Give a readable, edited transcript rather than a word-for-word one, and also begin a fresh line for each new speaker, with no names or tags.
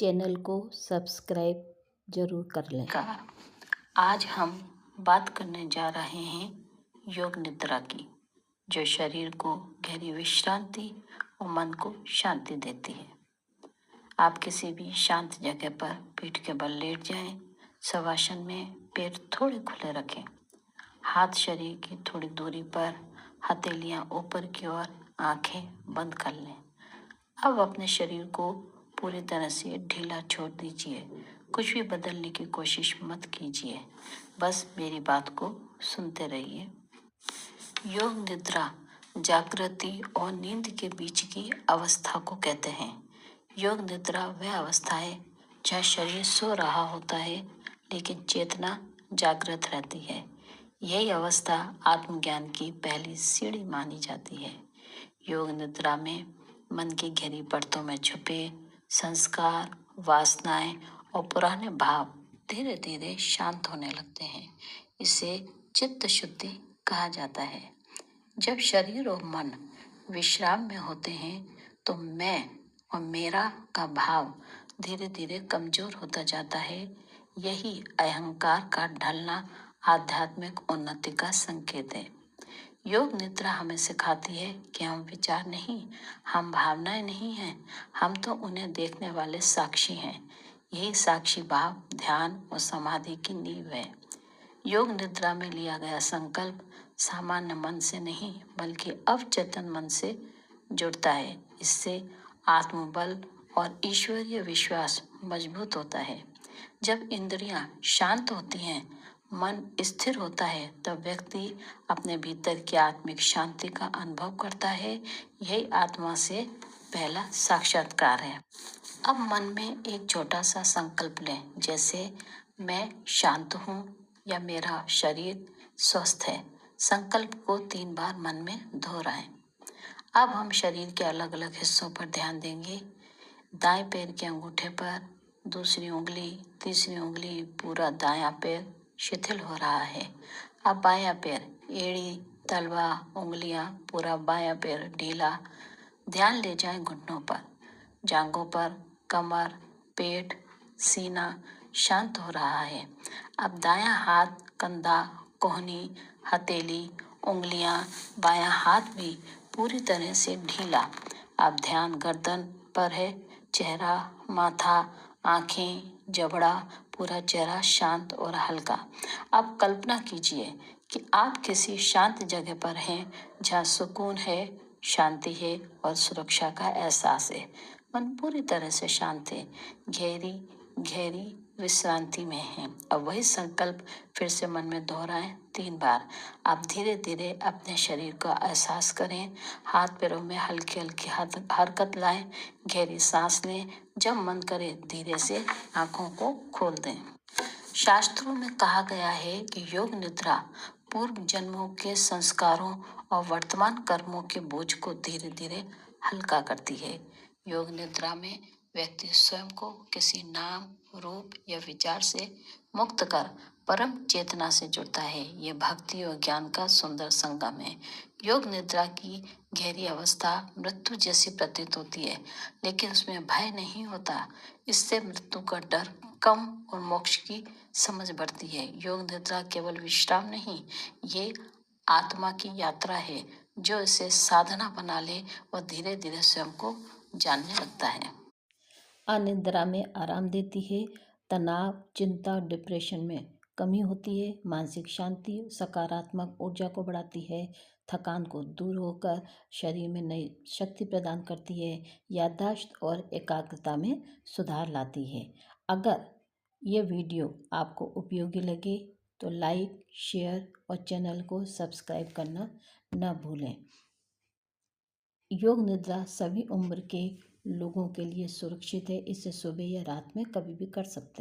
Channel को subscribe जरूर कर लें।
आज हम बात करने जा रहे हैं योग निद्रा की, जो शरीर को गहरी विश्रांति और मन को शांति देती है। आप किसी भी शांत जगह पर पीठ के बल लेट जाएं। शवासन में पैर थोड़े खुले रखें, हाथ शरीर की थोड़ी दूरी पर, हथेलियां ऊपर की ओर, आंखें बंद कर लें। अब अपने शरीर को पूरी तरह से ढीला छोड़ दीजिए। कुछ भी बदलने की कोशिश मत कीजिए, बस मेरी बात को सुनते रहिए। योग निद्रा जागृति और नींद के बीच की अवस्था को कहते हैं। योग निद्रा वह अवस्था है जहाँ शरीर सो रहा होता है लेकिन चेतना जागृत रहती है। यही अवस्था आत्मज्ञान की पहली सीढ़ी मानी जाती है। योग निद्रा में मन की गहरी परतों में छुपे संस्कार, वासनाएं और पुराने भाव धीरे धीरे शांत होने लगते हैं। इसे चित्त शुद्धि कहा जाता है। जब शरीर और मन विश्राम में होते हैं तो मैं और मेरा का भाव धीरे धीरे कमजोर होता जाता है। यही अहंकार का ढलना आध्यात्मिक उन्नति का संकेत है। योग निद्रा हमें सिखाती है कि हम विचार नहीं, हम भावनाएं नहीं हैं, हम तो उन्हें देखने वाले साक्षी हैं। यही साक्षी भाव ध्यान और समाधि की नींव है। योग निद्रा में लिया गया संकल्प सामान्य मन से नहीं बल्कि अवचेतन मन से जुड़ता है। इससे आत्मबल और ईश्वरीय विश्वास मजबूत होता है। जब इंद्रियां शांत होती हैं, मन स्थिर होता है, तब व्यक्ति अपने भीतर की आत्मिक शांति का अनुभव करता है। यही आत्मा से पहला साक्षात्कार है। अब मन में एक छोटा सा संकल्प लें, जैसे मैं शांत हूँ या मेरा शरीर स्वस्थ है। संकल्प को 3 बार मन में दोहराएं। अब हम शरीर के अलग अलग हिस्सों पर ध्यान देंगे। दाएं पैर के अंगूठे पर, दूसरी उंगली, तीसरी उंगली, पूरा दायां पैर शिथिल हो रहा है। अब बायां पैर, एड़ी, तलवा, उंगलियां, पूरा बायां पैर ढीला। ध्यान ले जाएं घुटनों पर, जांघों पर, कमर, पेट, सीना शांत हो रहा है। अब दायां हाथ, कंधा, कोहनी, हथेली, उंगलियां, बायां हाथ भी पूरी तरह से ढीला। अब ध्यान गर्दन पर है, चेहरा, माथा, आंखें, जबड़ा, पूरा चेहरा शांत और हल्का। अब कल्पना कीजिए कि आप किसी शांत जगह पर हैं जहाँ सुकून है, शांति है और सुरक्षा का एहसास है। मन पूरी तरह से शांत है, गहरी गहरी विश्रांति में है। अब वही संकल्प फिर से मन में दोहराएं 3 बार। आप धीरे धीरे अपने शरीर का एहसास करें। हाथ पैरों में हल्की हल्की हरकत लाएं, गहरी सांस लें। जब मन करे धीरे से आंखों को खोल दें। शास्त्रों में कहा गया है कि योग निद्रा पूर्व जन्मों के संस्कारों और वर्तमान कर्मों के बोझ को धीरे धीरे हल्का करती है। योग निद्रा में व्यक्ति स्वयं को किसी नाम, रूप या विचार से मुक्त कर परम चेतना से जुड़ता है। ये भक्ति और ज्ञान का सुंदर संगम है। योग निद्रा की गहरी अवस्था मृत्यु जैसी प्रतीत होती है, लेकिन उसमें भय नहीं होता। इससे मृत्यु का डर कम और मोक्ष की समझ बढ़ती है। योग निद्रा केवल विश्राम नहीं, ये आत्मा की यात्रा है। जो इसे साधना बना ले वह धीरे धीरे स्वयं को जानने लगता है।
अनिद्रा में आराम देती है, तनाव, चिंता, डिप्रेशन में कमी होती है, मानसिक शांति, सकारात्मक ऊर्जा को बढ़ाती है, थकान को दूर होकर शरीर में नई शक्ति प्रदान करती है, याददाश्त और एकाग्रता में सुधार लाती है। अगर ये वीडियो आपको उपयोगी लगे तो लाइक, शेयर और चैनल को सब्सक्राइब करना न भूलें। योग निद्रा सभी उम्र के लोगों के लिए सुरक्षित है। इसे सुबह या रात में कभी भी कर सकते हैं।